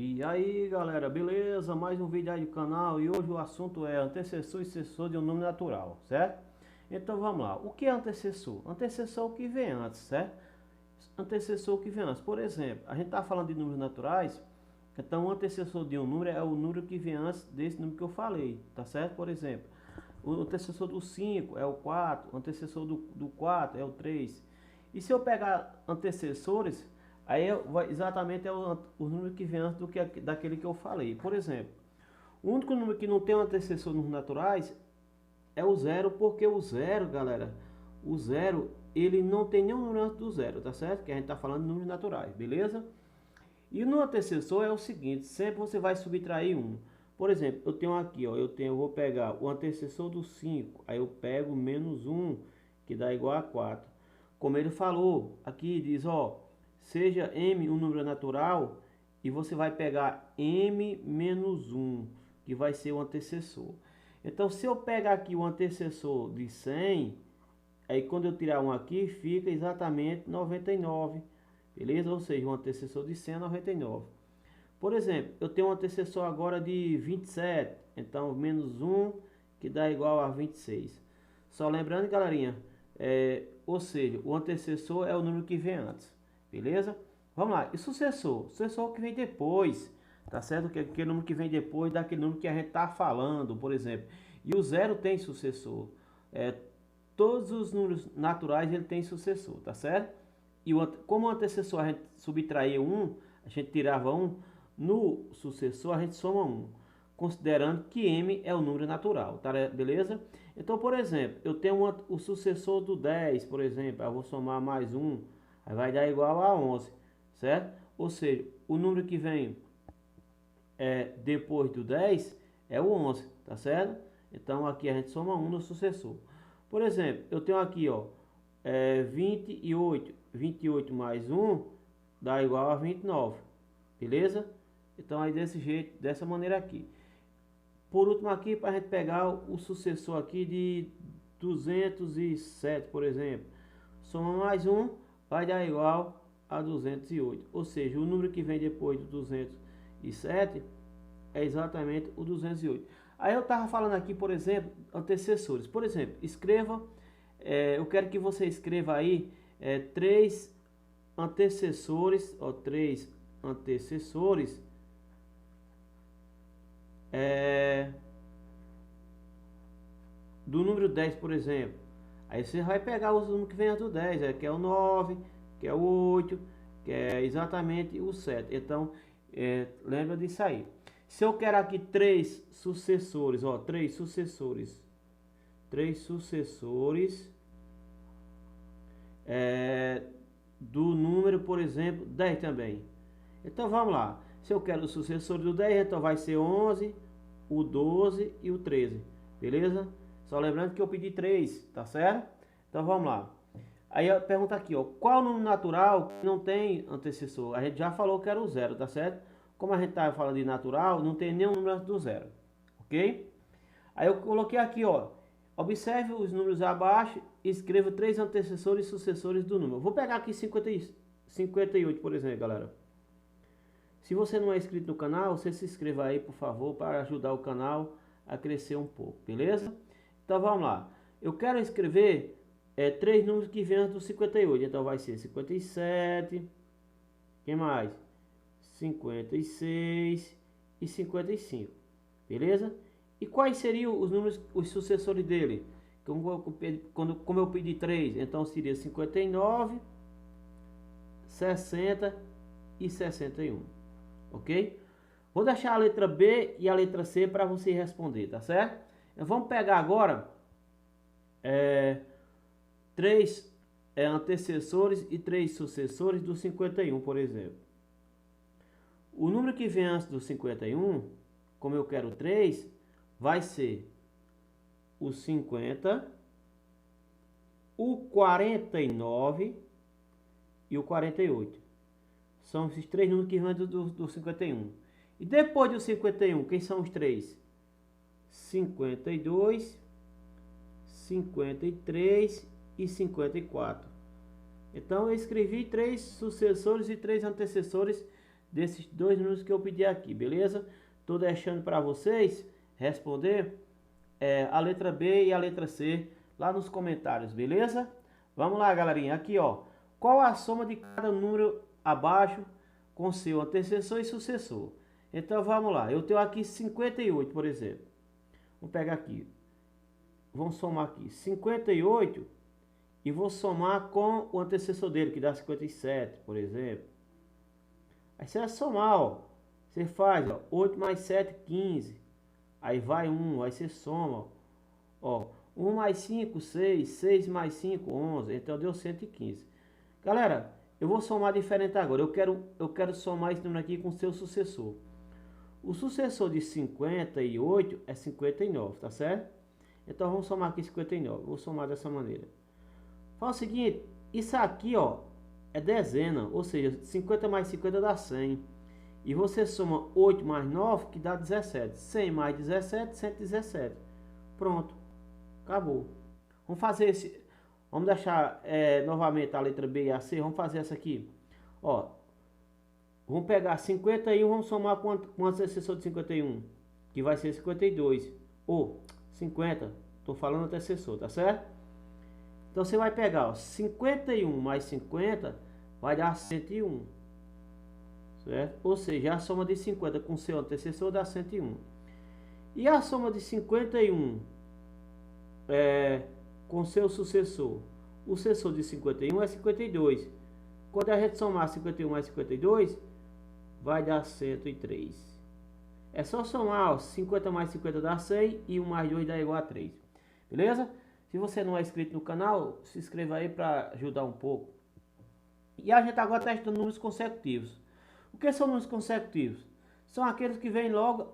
E aí galera, beleza? Mais um vídeo aí do canal e hoje o assunto é antecessor e sucessor de um número natural, certo? Então vamos lá, o que é antecessor? Antecessor é o que vem antes, certo? Antecessor é o que vem antes, por exemplo, a gente está falando de números naturais, então o antecessor de um número é o número que vem antes desse número que eu falei, tá certo? Por exemplo, o antecessor do 5 é o 4, o antecessor do 4 é o 3. E se eu pegar antecessores, aí exatamente é o número que vem antes daquele que eu falei. Por exemplo, o único número que não tem um antecessor nos naturais é o zero, porque o zero, galera, o zero, ele não tem nenhum número antes do zero, tá certo? Que a gente tá falando de números naturais, beleza? E no antecessor é o seguinte, sempre você vai subtrair um. Por exemplo, eu tenho aqui, ó, eu vou pegar o antecessor do 5, aí eu pego menos 1, que dá igual a 4. Como ele falou, aqui diz, ó, seja m um número natural, e você vai pegar m menos 1, que vai ser o antecessor. Então, se eu pegar aqui o antecessor de 100, aí quando eu tirar um aqui, fica exatamente 99. Beleza? Ou seja, um antecessor de 100 é 99. Por exemplo, eu tenho um antecessor agora de 27. Então, menos 1, que dá igual a 26. Só lembrando, galerinha, ou seja, o antecessor é o número que vem antes. Beleza? Vamos lá. E sucessor? Sucessor é o que vem depois. Tá certo? Que é aquele número que vem depois daquele número que a gente está falando, por exemplo. E o zero tem sucessor. Todos os números naturais ele tem sucessor, tá certo? E como o antecessor a gente subtraía um, a gente tirava um, no sucessor a gente soma um, considerando que m é o número natural, tá? Beleza? Então, por exemplo, eu tenho o sucessor do 10, por exemplo, eu vou somar mais um, aí vai dar igual a 11, certo? Ou seja, o número que vem depois do 10 é o 11, tá certo? Então aqui a gente soma 1 no sucessor. Por exemplo, eu tenho aqui, ó, 28. 28 mais 1 dá igual a 29, beleza? Então aí desse jeito, dessa maneira aqui. Por último aqui, para a gente pegar o sucessor aqui de 207, por exemplo. Soma mais 1 vai dar igual a 208. Ou seja, o número que vem depois do 207 é exatamente o 208. Aí eu estava falando aqui, por exemplo, antecessores. Por exemplo, escreva, eu quero que você escreva aí três antecessores, ó, três antecessores do número 10, por exemplo. Aí você vai pegar os números que vem antes do 10, que é o 9, que é o 8, que é exatamente o 7. Então, lembra disso aí. Se eu quero aqui três sucessores, ó, três sucessores do número, por exemplo, 10 também. Então vamos lá. Se eu quero o sucessor do 10, então vai ser 11, o 12 e o 13. Beleza? Só lembrando que eu pedi 3, tá certo? Então vamos lá. Aí a pergunta aqui, ó, qual número natural que não tem antecessor? A gente já falou que era o zero, tá certo? Como a gente tá falando de natural, não tem nenhum número antes do zero, ok? Aí eu coloquei aqui, ó, observe os números abaixo e escreva três antecessores e sucessores do número. Vou pegar aqui 58, por exemplo, galera. Se você não é inscrito no canal, você se inscreva aí, por favor, para ajudar o canal a crescer um pouco, beleza? Então vamos lá. Eu quero escrever três números que vêm antes do 58. Então vai ser 57, quem mais? 56 e 55, beleza? E quais seriam os números, os sucessores dele? Como eu pedi 3, então seria 59, 60 e 61, ok? Vou deixar a letra B e a letra C para você responder, tá certo? Vamos pegar agora três antecessores e três sucessores do 51, por exemplo. O número que vem antes do 51, como eu quero 3, vai ser o 50, o 49 e o 48. São esses três números que vêm do 51. E depois do 51, quem são os três? 52, 53 e 54. Então eu escrevi três sucessores e três antecessores desses dois números que eu pedi aqui, beleza? Tô deixando para vocês responder a letra B e a letra C lá nos comentários, beleza? Vamos lá, galerinha. Aqui, ó. Qual a soma de cada número abaixo com seu antecessor e sucessor? Então, vamos lá. Eu tenho aqui 58, por exemplo. Vamos pegar aqui. Vamos somar aqui 58 e vou somar com o antecessor dele, que dá 57, por exemplo. Aí você vai somar, ó. Você faz, ó, 8 mais 7, 15. Aí vai 1, aí você soma, ó. 1 mais 5, 6. 6 mais 5, 11. Então deu 115. Galera, eu vou somar diferente agora. Eu quero somar esse número aqui com seu sucessor. O sucessor de 58 é 59, tá certo? Então vamos somar aqui 59. Vou somar dessa maneira. Fala o seguinte, isso aqui, ó, é dezena, ou seja, 50 mais 50 dá 100. E você soma 8 mais 9, que dá 17. 100 mais 17, 117. Pronto. Acabou. Vamos fazer esse... Vamos deixar novamente a letra B e a C. Vamos fazer essa aqui. Ó. Vamos pegar 51, vamos somar com o antecessor de 51. Que vai ser 52. Ou 50. Estou falando antecessor, tá certo? Então você vai pegar, ó, 51 mais 50 vai dar 101. Certo? Ou seja, a soma de 50 com seu antecessor dá 101. E a soma de 51 com seu sucessor? O sucessor de 51 é 52. Quando a gente somar 51 mais 52, vai dar 103. É só somar, ó, 50 mais 50 dá 100 e 1 mais 2 dá igual a 3. Beleza? Se você não é inscrito no canal, se inscreva aí para ajudar um pouco. E a gente agora está estudando números consecutivos. O que são números consecutivos? São aqueles que vêm logo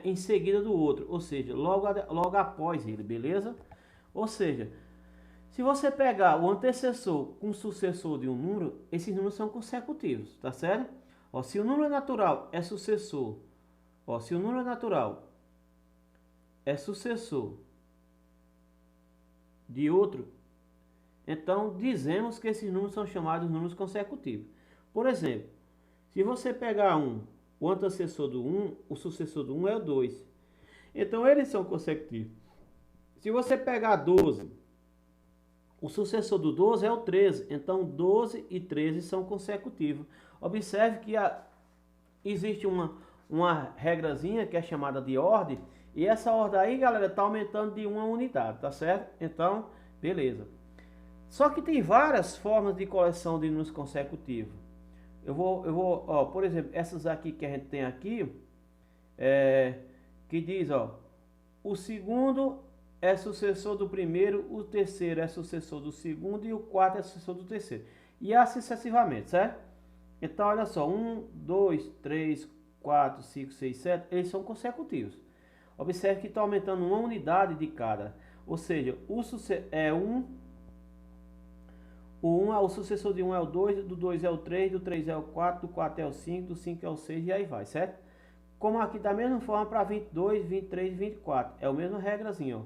em seguida do outro, ou seja, logo após ele, beleza? Ou seja, se você pegar o antecessor com o sucessor de um número, esses números são consecutivos, tá certo? Ó, se o número natural é sucessor, ó, se o número natural é sucessor de outro, então dizemos que esses números são chamados números consecutivos. Por exemplo, se você pegar o antecessor do 1, o sucessor do 1 é o 2. Então eles são consecutivos. Se você pegar 12, o sucessor do 12 é o 13. Então 12 e 13 são consecutivos. Observe que existe uma regrazinha que é chamada de ordem. E essa ordem aí, galera, está aumentando de uma unidade, tá certo? Então, beleza. Só que tem várias formas de coleção de números consecutivos. Eu vou, ó, por exemplo, essas aqui que a gente tem aqui, que diz, ó, o segundo é sucessor do primeiro, o terceiro é sucessor do segundo e o quarto é sucessor do terceiro. E assim sucessivamente, certo? Então, olha só, 1, 2, 3, 4, 5, 6, 7, eles são consecutivos. Observe que está aumentando uma unidade de cada. Ou seja, o 1 é o sucessor de 1 é o 2, do 2 é o 3, do 3 é o 4, do 4 é o 5, do 5 é o 6 e aí vai, certo? Como aqui da mesma forma para 22, 23 e 24. É a mesma regrazinha, ó.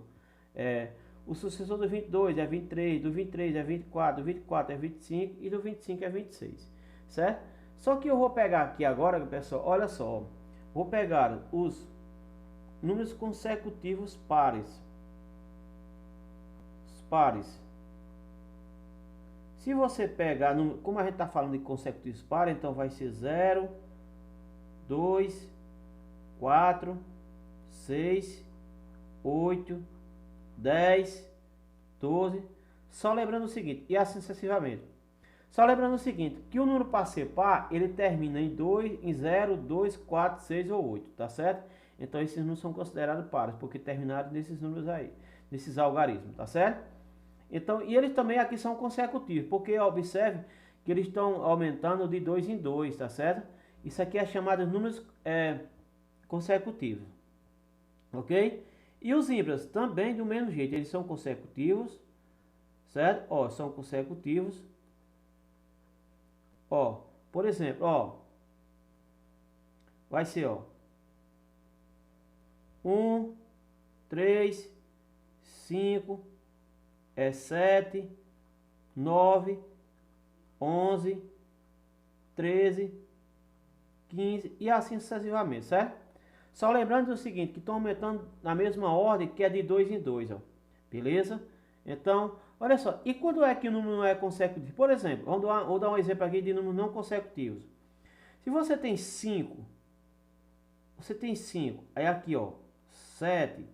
O sucessor do 22 é 23, do 23 é 24, do 24 é 25 e do 25 é 26, certo? Só que eu vou pegar aqui agora, pessoal, olha só, ó, vou pegar os números consecutivos pares. Os pares. Se você pegar, como a gente está falando de consecutivos pares, então vai ser 0, 2, 4, 6, 8, 10, 12. Só lembrando o seguinte, e assim sucessivamente. Só lembrando o seguinte, que o número para ser par, ele termina em 2, em 0, 2, 4, 6 ou 8, tá certo? Então esses números são considerados pares, porque terminaram nesses números aí, nesses algarismos, tá certo? Então, e eles também aqui são consecutivos, porque observe que eles estão aumentando de 2 em 2, tá certo? Isso aqui é chamado de números consecutivos, ok? E os ímpares também do mesmo jeito, eles são consecutivos, certo? Ó, são consecutivos. Ó, por exemplo, ó, vai ser, ó, 1, 3, 5, 7, 9, 11, 13, 15 e assim sucessivamente, certo? Só lembrando do seguinte, que estão aumentando na mesma ordem, que é de 2 em 2, ó. Beleza? Então, olha só, e quando é que o número não é consecutivo? Por exemplo, vou dar um exemplo aqui de números não consecutivos. Se você tem 5, aí aqui, ó, 7,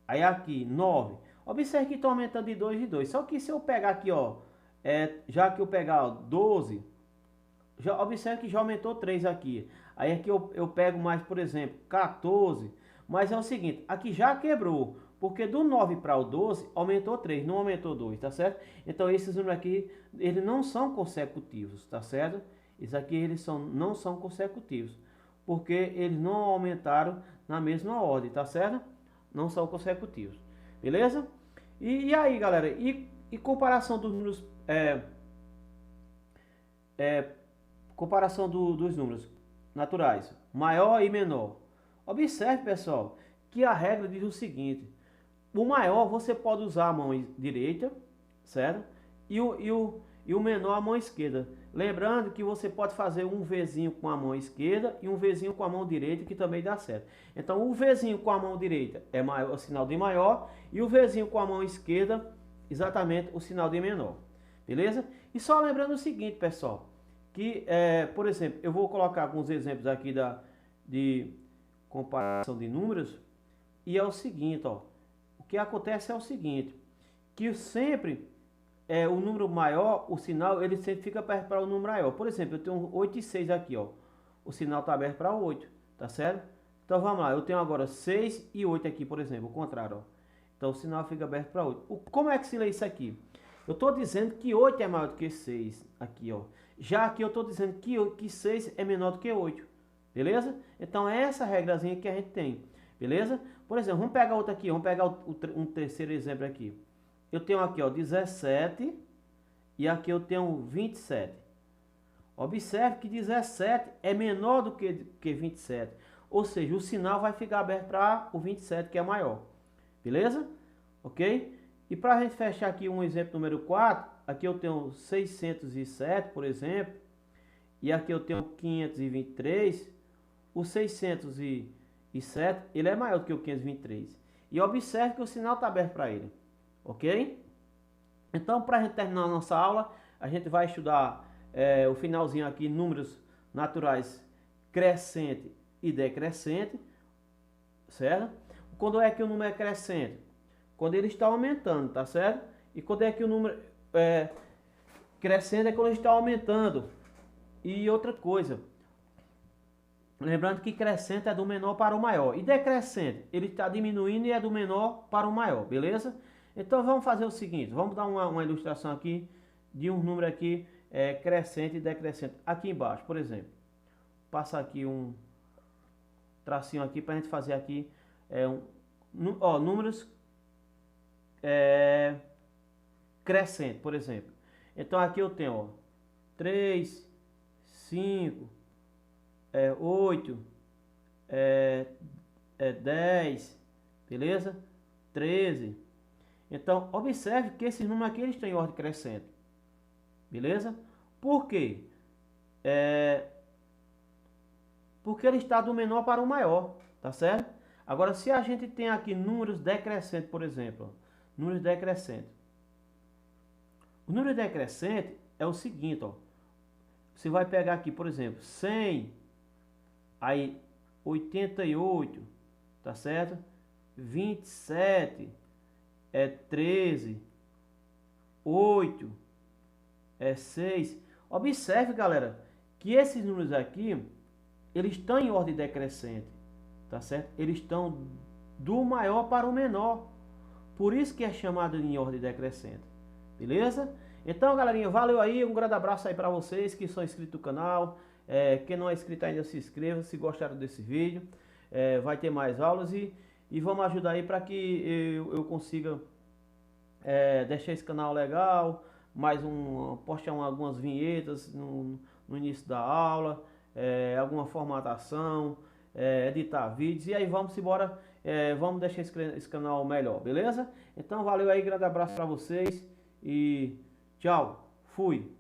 aí aqui 9. Observe que estão aumentando de 2 em 2. Só que se eu pegar aqui, ó, já que eu pegar, ó, 12, observe que já aumentou 3 aqui. Aí aqui eu pego mais, por exemplo, 14. Mas é o seguinte, aqui já quebrou. Porque do 9 para o 12 aumentou 3, não aumentou 2, tá certo? Então esses números aqui, eles não são consecutivos, tá certo? Esses aqui eles não são consecutivos. Porque eles não aumentaram na mesma ordem, tá certo? Não são consecutivos. Beleza? E aí, galera, e comparação dos números... comparação dos números naturais, maior e menor. Observe, pessoal, que a regra diz o seguinte: o maior você pode usar a mão direita, certo? E o menor a mão esquerda. Lembrando que você pode fazer um Vzinho com a mão esquerda e um Vzinho com a mão direita, que também dá certo. Então o Vzinho com a mão direita é maior, o sinal de maior, e o Vzinho com a mão esquerda, exatamente o sinal de menor. Beleza? E só lembrando o seguinte, pessoal, que, por exemplo, eu vou colocar alguns exemplos aqui de comparação de números, e é o seguinte, ó, o que acontece é o seguinte, que sempre o número maior, o sinal, ele sempre fica perto para o número maior. Por exemplo, eu tenho 8 e 6 aqui, ó, o sinal está aberto para 8, tá certo? Então vamos lá, eu tenho agora 6 e 8 aqui, por exemplo, o contrário, ó. Então o sinal fica aberto para 8. Como é que se lê isso aqui? Eu estou dizendo que 8 é maior do que 6, aqui, ó. Já aqui eu estou dizendo que 6 é menor do que 8. Beleza? Então é essa regrazinha que a gente tem. Beleza? Por exemplo, vamos pegar outra aqui. Vamos pegar um terceiro exemplo aqui. Eu tenho aqui, ó, 17 e aqui eu tenho 27. Observe que 17 é menor do que 27. Ou seja, o sinal vai ficar aberto para o 27, que é maior. Beleza? Ok? E para a gente fechar aqui um exemplo número 4, aqui eu tenho 607, por exemplo, e aqui eu tenho 523. O 607, ele é maior do que o 523. E observe que o sinal está aberto para ele. Ok? Então, para a gente terminar a nossa aula, a gente vai estudar o finalzinho aqui, números naturais crescente e decrescente. Certo? Quando é que o número é crescente? Quando ele está aumentando, tá certo? E quando é que o número crescente é quando ele está aumentando. E outra coisa, lembrando que crescente é do menor para o maior. E decrescente, ele está diminuindo e é do menor para o maior, beleza? Então vamos fazer o seguinte, vamos dar uma ilustração aqui de um número aqui crescente e decrescente. Aqui embaixo, por exemplo, passar aqui um tracinho aqui para a gente fazer aqui números crescente, por exemplo. Então aqui eu tenho, ó, 3, 5, 8, 10, beleza? 13. Então observe que esses números aqui eles estão em ordem crescente, beleza? Por quê? Porque ele está do menor para o maior, tá certo? Agora, se a gente tem aqui números decrescentes, por exemplo, ó, números decrescentes. O número decrescente é o seguinte, ó. Você vai pegar aqui, por exemplo, 100, aí 88, tá certo? 27, 13, 8, 6. Observe, galera, que esses números aqui, eles estão em ordem decrescente, tá certo? Eles estão do maior para o menor. Por isso que é chamado em ordem decrescente. Beleza? Então, galerinha, valeu aí. Um grande abraço aí para vocês que são inscritos no canal. Quem não é inscrito ainda, se inscreva. Se gostaram desse vídeo, vai ter mais aulas. E vamos ajudar aí para que eu consiga deixar esse canal legal. Postar algumas vinhetas no início da aula. Alguma formatação. Editar vídeos. E aí vamos embora. Vamos deixar esse canal melhor, beleza? Então valeu aí, grande abraço para vocês e tchau, fui!